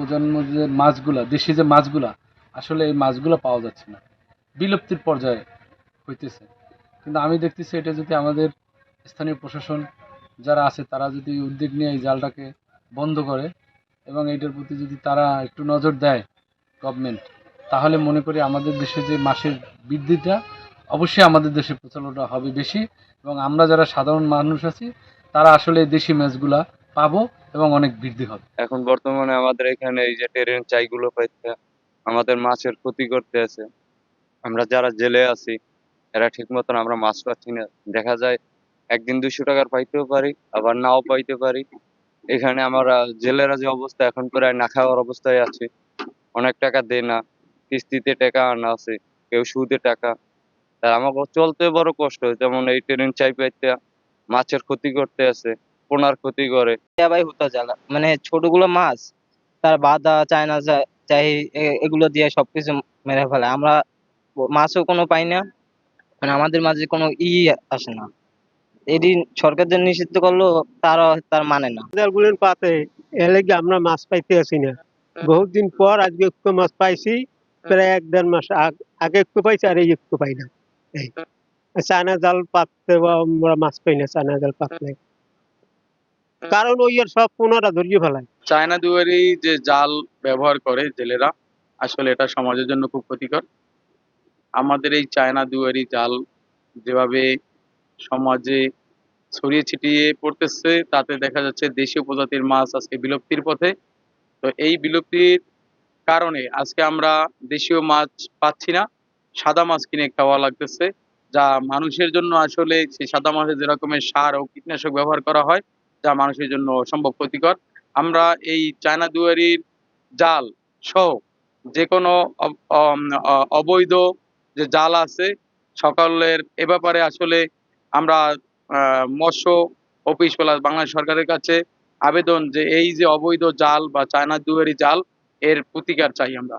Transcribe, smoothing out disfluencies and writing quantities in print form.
প্রজন্ম যে মাছগুলা, দেশি যে মাছগুলা, আসলে এই মাছগুলা পাওয়া যাচ্ছে না, বিলুপ্তির পর্যায়ে হইতেছে। কিন্তু আমি দেখতেছি এটা যদি আমাদের স্থানীয় প্রশাসন যারা আছে তারা যদি উদ্যোগ নিয়ে এই জালটাকে বন্ধ করে এবং এইটার প্রতি যদি তারা একটু নজর দেয় গভর্নমেন্ট, তাহলে মনে করি আমাদের দেশে যে মাছের বৃদ্ধিটা অবশ্যই আমাদের দেশে প্রচলনটা হবে বেশি, এবং আমরা যারা সাধারণ মানুষ আছি তারা আসলে এই দেশি মাছগুলা পাবো এবং অনেক বৃদ্ধি হবে। এখন বর্তমানে আমাদের এখানে এই যে ট্রেন চাইগুলো পাইতে আমাদের মাছের ক্ষতি করতে আছে। আমরা যারা জেলে আছি এরা ঠিক মতন আমরা মাছ পাচ্ছি না। দেখা যায় একদিন 200 টাকার পাইতেও পারি, আবার নাও পাইতে পারি। এখানে আমরা জেলেরা যে অবস্থা, এখন প্রায় না খাওয়ার অবস্থায় আছে। অনেক টাকা দেয় না, কিস্তিতে টাকা আনা আছে, কেউ সুদে টাকা। তাই আমাকে চলতে বড় কষ্ট হয়। যেমন এই ট্রেন চাই পাইতে মাছের ক্ষতি করতে আছে, পোনার ক্ষতি করে। ভাই হুতা জ্বালা মানে ছোটগুলো মাছ তার বাদা চায়না চাই এগুলো দিয়ে সবকিছু মেরে ফেলে। আমরা মাছও কোনো পাই না, মানে আমাদের মাঝে কোনো আসে না। এটি সরকার যে নিষিদ্ধ করলো তারা তার মানে না। জালগুলোর পাতে এর লাগি আমরা মাছ পাইতে আছি না। বহুত দিন পর আজকে একটু মাছ পাইছি, প্রায় 1-1.5 মাস আগে একটু পাইছি, আর এই একটু পাই না। এই চায়না জাল পাততে আমরা মাছ পাই না, চায়না জাল পাতলে, কারণ ওই আর সব পোনারা ধরিয়ে ফেলায়। চায়না দুয়ারি যে জাল ব্যবহার করে জেলেরা, আসলে এটা সমাজের জন্য খুব ক্ষতিকর। আমাদের এই চায়না দুয়ারি জাল যেভাবে সমাজে ছড়িয়ে ছিটিয়ে পড়তেছে, তাতে দেখা যাচ্ছে দেশীয় প্রজাতির মাছ আজকে বিলুপ্তির পথে। তো এই বিলুপ্তির কারণে আজকে আমরা দেশীয় মাছ পাচ্ছি না, সাদা মাছ কিনে খাওয়া লাগতেছে, যা মানুষের জন্য আসলে সেই সাদা মাছে যে রকমের সার ও কীটনাশক ব্যবহার করা হয়, যা মানুষের জন্য অসম্ভব ক্ষতিকর। আমরা এই চায়না দুয়ারির জাল সহ যে কোনো অবৈধ যে জাল আছে সকলের এ ব্যাপারে আসলে আমরা মৎস্য অফিস প্লাস বাংলাদেশ সরকারের কাছে আবেদন যে এই যে অবৈধ জাল বা চায়না দুয়ারি জাল, এর প্রতিকার চাই আমরা।